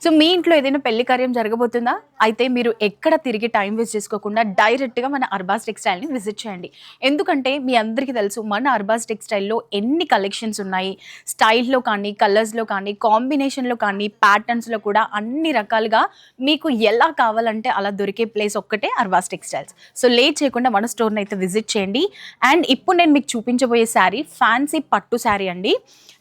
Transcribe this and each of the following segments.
So మీ ఇంట్లో ఏదైనా పెళ్లి కార్యం జరగబోతుందా? అయితే మీరు ఎక్కడ తిరిగి టైం వేస్ట్ చేసుకోకుండా డైరెక్ట్‌గా మన అర్బాస్ టెక్స్‌టైల్‌ని విజిట్ చేయండి. ఎందుకంటే మీ అందరికీ తెలుసు మన అర్బాస్ టెక్స్‌టైల్‌లో ఎన్ని కలెక్షన్స్ ఉన్నాయి. స్టైల్‌లో కానీ, కలర్స్‌లో కానీ, కాంబినేషన్‌లో కానీ, ప్యాటర్న్స్‌లో కూడా అన్ని రకాలుగా మీకు ఎలా కావాలంటే అలా దొరికే ప్లేస్ ఒక్కటే అర్బాస్ టెక్స్‌టైల్స్. సో లేట్ చేయకుండా మన స్టోర్‌ని అయితే విజిట్ చేయండి. అండ్ ఇప్పుడు నేను మీకు చూపించబోయే శారీ ఫ్యాన్సీ పట్టు శారీ అండి.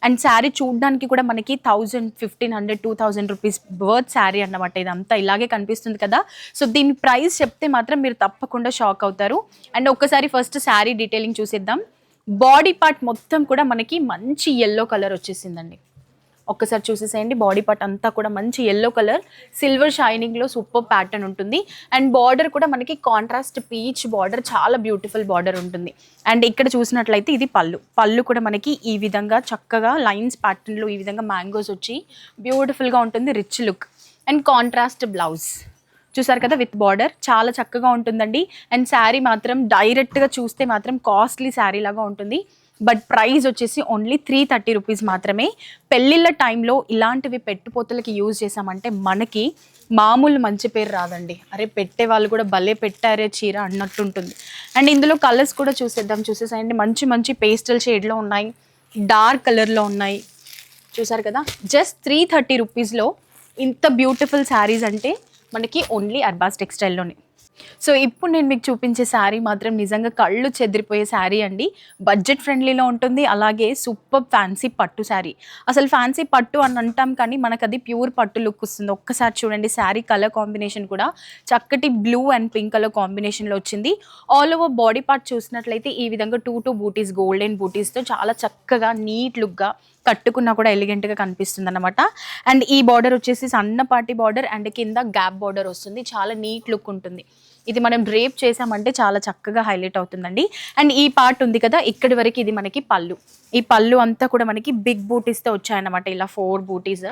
అండ్ శారీ చూడడానికి కూడా మనకి 1000, 1500, 2000 రూపీస్ వర్త్ శారీ అన్నమాట. ఇదంతా ఇలాగే కనిపిస్తుంది కదా. సో దీని ప్రైస్ చెప్తే మాత్రం మీరు తప్పకుండా షాక్ అవుతారు. అండ్ ఒక్కసారి ఫస్ట్ శారీ డీటెయిలింగ్ చూసేద్దాం. బాడీ పార్ట్ మొత్తం కూడా మనకి మంచి యెల్లో కలర్ వచ్చేసిందండి. ఒక్కసారి చూసేసేయండి. బాడీ పార్ట్ అంతా కూడా మంచి యెల్లో కలర్ సిల్వర్ షైనింగ్లో సూపర్ ప్యాటర్న్ ఉంటుంది. అండ్ బార్డర్ కూడా మనకి కాంట్రాస్ట్ పీచ్ బార్డర్, చాలా బ్యూటిఫుల్ బార్డర్ ఉంటుంది. అండ్ ఇక్కడ చూసినట్లయితే ఇది పళ్ళు కూడా మనకి ఈ విధంగా చక్కగా లైన్స్ ప్యాటర్న్లో ఈ విధంగా మ్యాంగోస్ వచ్చి బ్యూటిఫుల్గా ఉంటుంది, rich look. And contrast blouse చూసారు కదా విత్ బార్డర్, చాలా చక్కగా ఉంటుందండి. అండ్ శారీ మాత్రం డైరెక్ట్గా చూస్తే మాత్రం కాస్ట్లీ శారీ లాగా ఉంటుంది. బట్ ప్రైస్ వచ్చేసి ఓన్లీ 330 రూపీస్ మాత్రమే. పెళ్ళిళ్ళ టైంలో ఇలాంటివి పెట్టుపోతలకి యూజ్ చేసామంటే మనకి మామూలు మంచి పేరు రాదండి. అరే పెట్టే వాళ్ళు కూడా భలే పెట్టారే చీర అన్నట్టుంటుంది. అండ్ ఇందులో కలర్స్ కూడా చూసేసాయండి. మంచి మంచి పేస్టల్ షేడ్లో ఉన్నాయి, డార్క్ కలర్లో ఉన్నాయి. చూసారు కదా, జస్ట్ 330 రూపీస్లో ఇంత బ్యూటిఫుల్ శారీస్ అంటే మనకి ఓన్లీ అర్బాస్ టెక్స్టైల్లోనే. సో ఇప్పుడు నేను మీకు చూపించే శారీ మాత్రం నిజంగా కళ్ళు చెదిరిపోయే శారీ అండి. బడ్జెట్ ఫ్రెండ్లీలో ఉంటుంది, అలాగే సూపర్ ఫ్యాన్సీ పట్టు శారీ. అసలు ఫ్యాన్సీ పట్టు అని అంటాం కానీ మనకు అది ప్యూర్ పట్టు లుక్ వస్తుంది. ఒక్కసారి చూడండి, శారీ కలర్ కాంబినేషన్ కూడా చక్కటి బ్లూ అండ్ పింక్ కలర్ కాంబినేషన్లో వచ్చింది. ఆల్ ఓవర్ బాడీ పార్ట్ చూసినట్లయితే ఈ విధంగా 2 బూటీస్, గోల్డెన్ బూటీస్తో చాలా చక్కగా నీట్ లుక్గా కట్టుకున్నా కూడా ఎలిగెంట్గా కనిపిస్తుంది అనమాట. అండ్ ఈ బార్డర్ వచ్చేసి సన్నపాటి బార్డర్ అండ్ కింద గ్యాప్ బార్డర్ వస్తుంది, చాలా నీట్ లుక్ ఉంటుంది. ఇది మనం డ్రేప్ చేసామంటే చాలా చక్కగా హైలైట్ అవుతుందండి. అండ్ ఈ పార్ట్ ఉంది కదా, ఇక్కడి వరకు ఇది మనకి పళ్ళు. ఈ పళ్ళు అంతా కూడా మనకి బిగ్ బూటీస్తో వచ్చాయన్నమాట. ఇలా 4 బూటీస్,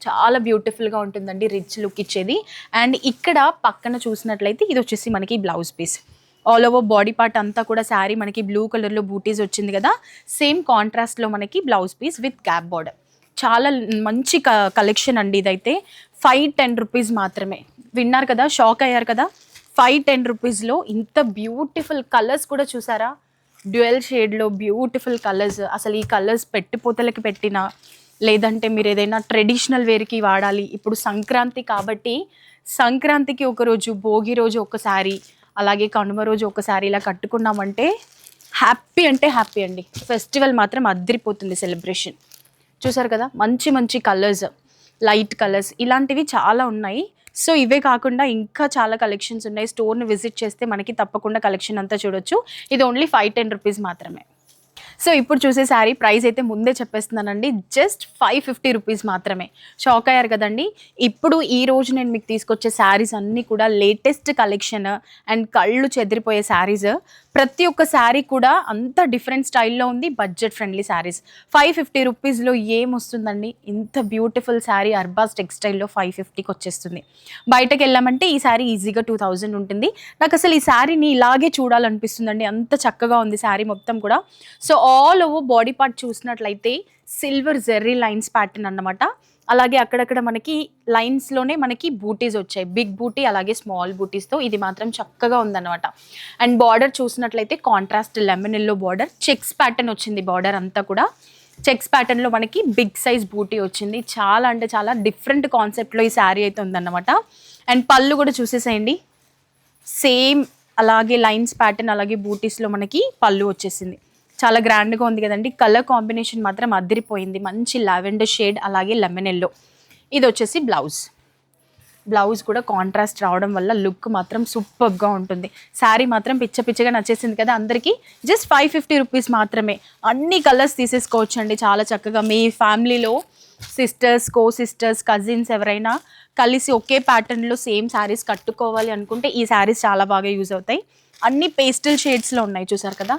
చాలా బ్యూటిఫుల్గా ఉంటుందండి, రిచ్ లుక్ ఇచ్చేది. అండ్ ఇక్కడ పక్కన చూసినట్లయితే ఇది వచ్చేసి మనకి blouse piece. All over body part అంతా కూడా శారీ మనకి బ్లూ కలర్లో బూటీస్ వచ్చింది కదా, సేమ్ కాంట్రాస్ట్లో మనకి blouse piece with gap border. చాలా మంచి కలెక్షన్ అండి ఇదైతే. 510 రూపీస్ మాత్రమే. విన్నారు కదా, షాక్ అయ్యారు కదా. 510 రూపీస్లో ఇంత బ్యూటిఫుల్ కలర్స్ కూడా చూసారా, డ్యూయల్ షేడ్లో బ్యూటిఫుల్ కలర్స్. అసలు ఈ కలర్స్ పెట్టిపోతలకి పెట్టినా, లేదంటే మీరు ఏదైనా ట్రెడిషనల్ వేర్కి వాడాలి. ఇప్పుడు సంక్రాంతి కాబట్టి సంక్రాంతికి ఒకరోజు, భోగి రోజు ఒకసారి, అలాగే కనుమ రోజు ఒకసారి ఇలా కట్టుకున్నామంటే హ్యాపీ అంటే హ్యాపీ అండి. ఫెస్టివల్ మాత్రం అద్దరిపోతుంది సెలబ్రేషన్. చూసారు కదా, మంచి మంచి కలర్స్, లైట్ కలర్స్ ఇలాంటివి చాలా ఉన్నాయి. సో ఇవే కాకుండా ఇంకా చాలా కలెక్షన్స్ ఉన్నాయి. స్టోర్ని విజిట్ చేస్తే మనకి తప్పకుండా కలెక్షన్ అంతా చూడొచ్చు. ఇది ఓన్లీ 510 రూపీస్ మాత్రమే. సో ఇప్పుడు చూసే శారీ ప్రైస్ అయితే ముందే చెప్పేస్తున్నానండి, జస్ట్ 550 రూపీస్ మాత్రమే. షాక్ అయ్యారు కదండి. ఇప్పుడు ఈ రోజు నేను మీకు తీసుకొచ్చే శారీస్ అన్నీ కూడా లేటెస్ట్ కలెక్షన్ అండ్ కళ్ళు చెదిరిపోయే శారీస్. ప్రతి ఒక్క శారీ కూడా అంత డిఫరెంట్ స్టైల్లో ఉంది, బడ్జెట్ ఫ్రెండ్లీ శారీస్. 550 రూపీస్లో ఏమొస్తుందండి, ఇంత బ్యూటిఫుల్ శారీ అర్బాస్ టెక్స్టైల్లో 550కి వచ్చేస్తుంది. బయటకు వెళ్ళామంటే ఈ శారీ ఈజీగా 2000 ఉంటుంది. నాకు అసలు ఈ శారీని ఇలాగే చూడాలనిపిస్తుందండి, అంత చక్కగా ఉంది శారీ మొత్తం కూడా. So all over body part చూసినట్లయితే సిల్వర్ జెర్రీ లైన్స్ ప్యాటర్న్ అన్నమాట. అలాగే అక్కడక్కడ మనకి లైన్స్లోనే మనకి బూటీస్ వచ్చాయి, బిగ్ బూటీ అలాగే స్మాల్ బూటీస్తో. ఇది మాత్రం చక్కగా ఉందన్నమాట. అండ్ బార్డర్ చూసినట్లయితే contrast lemon yellow border, checks pattern వచ్చింది బార్డర్ అంతా కూడా. చెక్స్ ప్యాటర్న్లో మనకి బిగ్ సైజ్ బూటీ వచ్చింది. చాలా అంటే చాలా డిఫరెంట్ కాన్సెప్ట్లో ఈ శారీ అయితే ఉందన్నమాట. అండ్ పళ్ళు కూడా చూసేసేయండి, సేమ్ అలాగే లైన్స్ ప్యాటర్న్ అలాగే బూటీస్లో మనకి పళ్ళు వచ్చేసింది. చాలా గ్రాండ్గా ఉంది కదండి. కలర్ కాంబినేషన్ మాత్రం అదిరిపోయింది, మంచి లావెండర్ షేడ్ అలాగే లెమన్ ఎల్లో. ఇది వచ్చేసి బ్లౌజ్ కూడా కాంట్రాస్ట్ రావడం వల్ల లుక్ మాత్రం సూపర్గా ఉంటుంది. శారీ మాత్రం పిచ్చగా నచ్చేసింది కదా అందరికీ. జస్ట్ 550 రూపీస్ మాత్రమే. అన్ని కలర్స్ తీసేసుకోవచ్చు అండి చాలా చక్కగా. మీ ఫ్యామిలీలో సిస్టర్స్, కో సిస్టర్స్, కజిన్స్ ఎవరైనా కలిసి ఒకే ప్యాటర్న్లో సేమ్ శారీస్ కట్టుకోవాలి అనుకుంటే ఈ శారీస్ చాలా బాగా యూజ్ అవుతాయి. అన్ని పేస్టల్ షేడ్స్లో ఉన్నాయి, చూసారు కదా.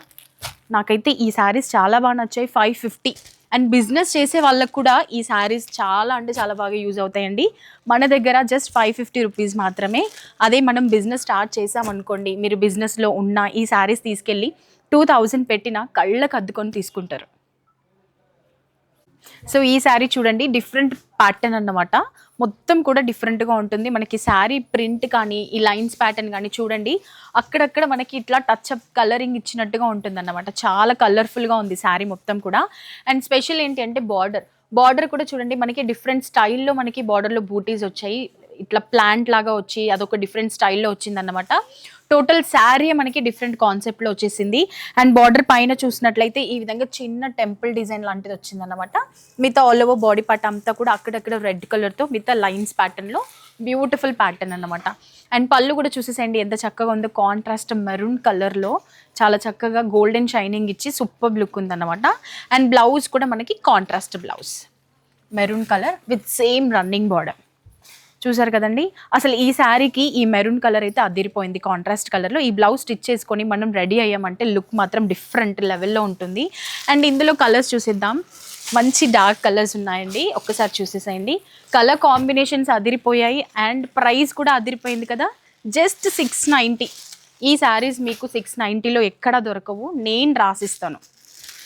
నాకైతే ఈ శారీస్ చాలా బాగా నచ్చాయి. 550. అండ్ బిజినెస్ చేసే వాళ్ళకు కూడా ఈ శారీస్ చాలా అంటే చాలా బాగా యూజ్ అవుతాయండి. మన దగ్గర జస్ట్ 550 రూపీస్ మాత్రమే. అదే మనం బిజినెస్ స్టార్ట్ చేసామనుకోండి, మీరు బిజినెస్లో ఉన్న ఈ శారీస్ తీసుకెళ్ళి 2000 పెట్టినా కళ్ళకు అద్దుకొని తీసుకుంటారు. సో ఈ శారీ చూడండి డిఫరెంట్ ప్యాటర్న్ అన్నమాట. మొత్తం కూడా డిఫరెంట్గా ఉంటుంది. మనకి శారీ ప్రింట్ కానీ ఈ లైన్స్ ప్యాటర్న్ కానీ చూడండి అక్కడక్కడ మనకి ఇట్లా టచ్ అప్ కలరింగ్ ఇచ్చినట్టుగా ఉంటుంది అన్నమాట. చాలా కలర్ఫుల్గా ఉంది శారీ మొత్తం కూడా. అండ్ స్పెషల్ ఏంటి అంటే బార్డర్ కూడా చూడండి మనకి డిఫరెంట్ స్టైల్లో మనకి బార్డర్లో బూటీస్ వచ్చాయి. ఇట్లా ప్లాంట్ లాగా వచ్చి అదొక డిఫరెంట్ స్టైల్లో వచ్చిందన్నమాట. టోటల్ శారీ మనకి డిఫరెంట్ కాన్సెప్ట్లో వచ్చేసింది. అండ్ బార్డర్ పైన చూసినట్లయితే ఈ విధంగా చిన్న టెంపుల్ డిజైన్ లాంటిది వచ్చిందన్నమాట. మిగతా ఆల్ ఓవర్ బాడీ పార్ట్ అంతా కూడా అక్కడక్కడ రెడ్ కలర్తో మిగతా లైన్స్ ప్యాటర్న్లో బ్యూటిఫుల్ ప్యాటర్న్ అన్నమాట. అండ్ పళ్ళు కూడా చూసేసేయండి ఎంత చక్కగా ఉందో, కాంట్రాస్ట్ మెరూన్ కలర్లో చాలా చక్కగా గోల్డెన్ షైనింగ్ ఇచ్చి సూపర్ లుక్ ఉందన్నమాట. అండ్ బ్లౌజ్ కూడా మనకి contrast blouse maroon colour with same running border. చూసారు కదండి, అసలు ఈ శారీకి ఈ మెరూన్ కలర్ అయితే అదిరిపోయింది. కాంట్రాస్ట్ కలర్లో ఈ బ్లౌజ్ స్టిచ్ చేసుకొని మనం రెడీ అయ్యామంటే లుక్ మాత్రం డిఫరెంట్ లెవెల్లో ఉంటుంది. అండ్ ఇందులో కలర్స్ చూసేద్దాం. మంచి డార్క్ కలర్స్ ఉన్నాయండి, ఒక్కసారి చూసేసేయండి. కలర్ కాంబినేషన్స్ అదిరిపోయాయి అండ్ ప్రైస్ కూడా అదిరిపోయింది కదా, జస్ట్ 690. ఈ శారీస్ మీకు 690లో ఎక్కడా దొరకవు, నేను రాసిస్తాను.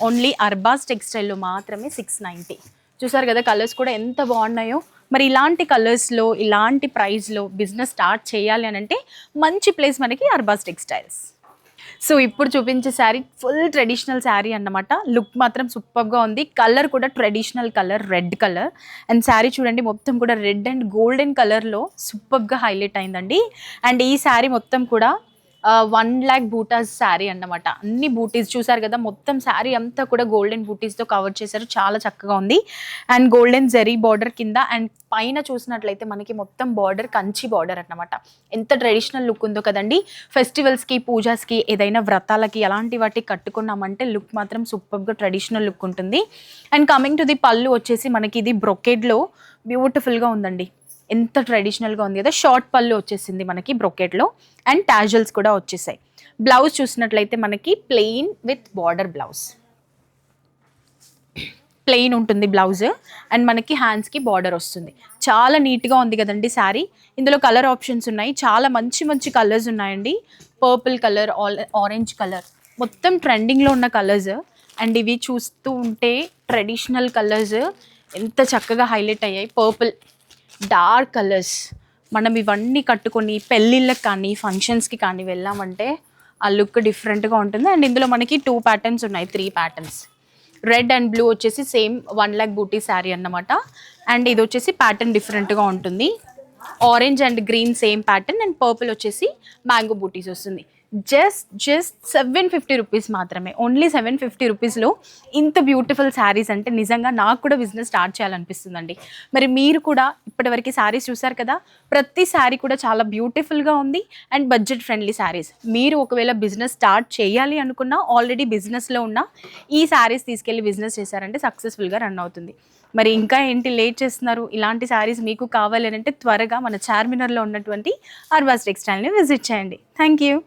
ఓన్లీ అర్బాస్ టెక్స్టైల్లో మాత్రమే 690. చూసారు కదా కలర్స్ కూడా ఎంత బాగున్నాయో. మరి ఇలాంటి కలర్స్లో ఇలాంటి ప్రైస్లో బిజినెస్ స్టార్ట్ చేయాలి అని అంటే మంచి ప్లేస్ మనకి అర్బాస్ టెక్స్టైల్స్. సో ఇప్పుడు చూపించే శారీ ఫుల్ ట్రెడిషనల్ శారీ అన్నమాట. లుక్ మాత్రం సూపర్గా ఉంది. కలర్ కూడా traditional colour red colour. And sari చూడండి మొత్తం కూడా రెడ్ అండ్ గోల్డెన్ కలర్లో సూపర్గా హైలైట్ అయిందండి. అండ్ ఈ శారీ మొత్తం కూడా 1 lakh బూటాస్ శారీ అన్నమాట. అన్ని బూటీస్ చూసారు కదా, మొత్తం శారీ అంతా కూడా గోల్డెన్ బూటీస్తో కవర్ చేశారు. చాలా చక్కగా ఉంది. అండ్ గోల్డెన్ జరీ బార్డర్ కింద అండ్ పైన చూసినట్లయితే మనకి మొత్తం బార్డర్ కంచి బార్డర్ అన్నమాట. ఎంత ట్రెడిషనల్ లుక్ ఉందో కదండి. ఫెస్టివల్స్కి పూజాస్కి ఏదైనా వ్రతాలకి అలాంటి వాటికి కట్టుకున్నామంటే లుక్ మాత్రం సూపర్గా ట్రెడిషనల్ లుక్ ఉంటుంది. అండ్ కమింగ్ టు ది పళ్ళు వచ్చేసి మనకి ఇది బ్రొకెడ్లో బ్యూటిఫుల్గా ఉందండి. ఎంత ట్రెడిషనల్గా ఉంది కదా. షార్ట్ పళ్ళు వచ్చేసింది మనకి బ్రొకెట్లో అండ్ టాజల్స్ కూడా వచ్చేసాయి. బ్లౌజ్ చూసినట్లయితే మనకి plain with border blouse, plain ఉంటుంది బ్లౌజ్ అండ్ మనకి హ్యాండ్స్కి బార్డర్ వస్తుంది. చాలా నీట్గా ఉంది కదండి శారీ. ఇందులో కలర్ ఆప్షన్స్ ఉన్నాయి, చాలా మంచి మంచి కలర్స్ ఉన్నాయండి. పర్పుల్ కలర్, ఆరెంజ్ కలర్, మొత్తం ట్రెండింగ్లో ఉన్న కలర్స్. అండ్ ఇవి చూస్తూ ఉంటే ట్రెడిషనల్ కలర్స్ ఎంత చక్కగా హైలైట్ అయ్యాయి. పర్పుల్, డార్క్ కలర్స్, మనం ఇవన్నీ కట్టుకొని పెళ్ళిళ్ళకి కానీ ఫంక్షన్స్కి కానీ వెళ్ళామంటే ఆ లుక్ డిఫరెంట్గా ఉంటుంది. అండ్ ఇందులో మనకి 2 ప్యాటర్న్స్ ఉన్నాయి, 3 ప్యాటర్న్స్. రెడ్ అండ్ బ్లూ వచ్చేసి సేమ్ 1 lakh బూటీ శారీ అన్నమాట. అండ్ ఇది వచ్చేసి ప్యాటర్న్ డిఫరెంట్గా ఉంటుంది. Orange and green same pattern and purple వచ్చేసి మ్యాంగో బూటీస్ వస్తుంది. జస్ట్ 750 రూపీస్ మాత్రమే. ఓన్లీ 750 రూపీస్లో ఇంత బ్యూటిఫుల్ శారీస్ అంటే నిజంగా నాకు కూడా బిజినెస్ స్టార్ట్ చేయాలనిపిస్తుందండి. మరి మీరు కూడా ఇప్పటివరకు శారీస్ చూసారు కదా, ప్రతి శారీ కూడా చాలా బ్యూటిఫుల్గా ఉంది అండ్ బడ్జెట్ ఫ్రెండ్లీ శారీస్. మీరు ఒకవేళ బిజినెస్ స్టార్ట్ చేయాలి అనుకున్నా, ఆల్రెడీ బిజినెస్లో ఉన్న ఈ శారీస్ తీసుకెళ్ళి బిజినెస్ చేశారంటే సక్సెస్ఫుల్గా రన్ అవుతుంది. మరి ఇంకా ఏంటి లేట్ చేస్తున్నారు? ఇలాంటి శారీస్ మీకు కావాలి అంటే త్వరగా మన చార్మినార్లో ఉన్నటువంటి అర్బాస్ టెక్స్టైల్ని విజిట్ చేయండి. Thank you.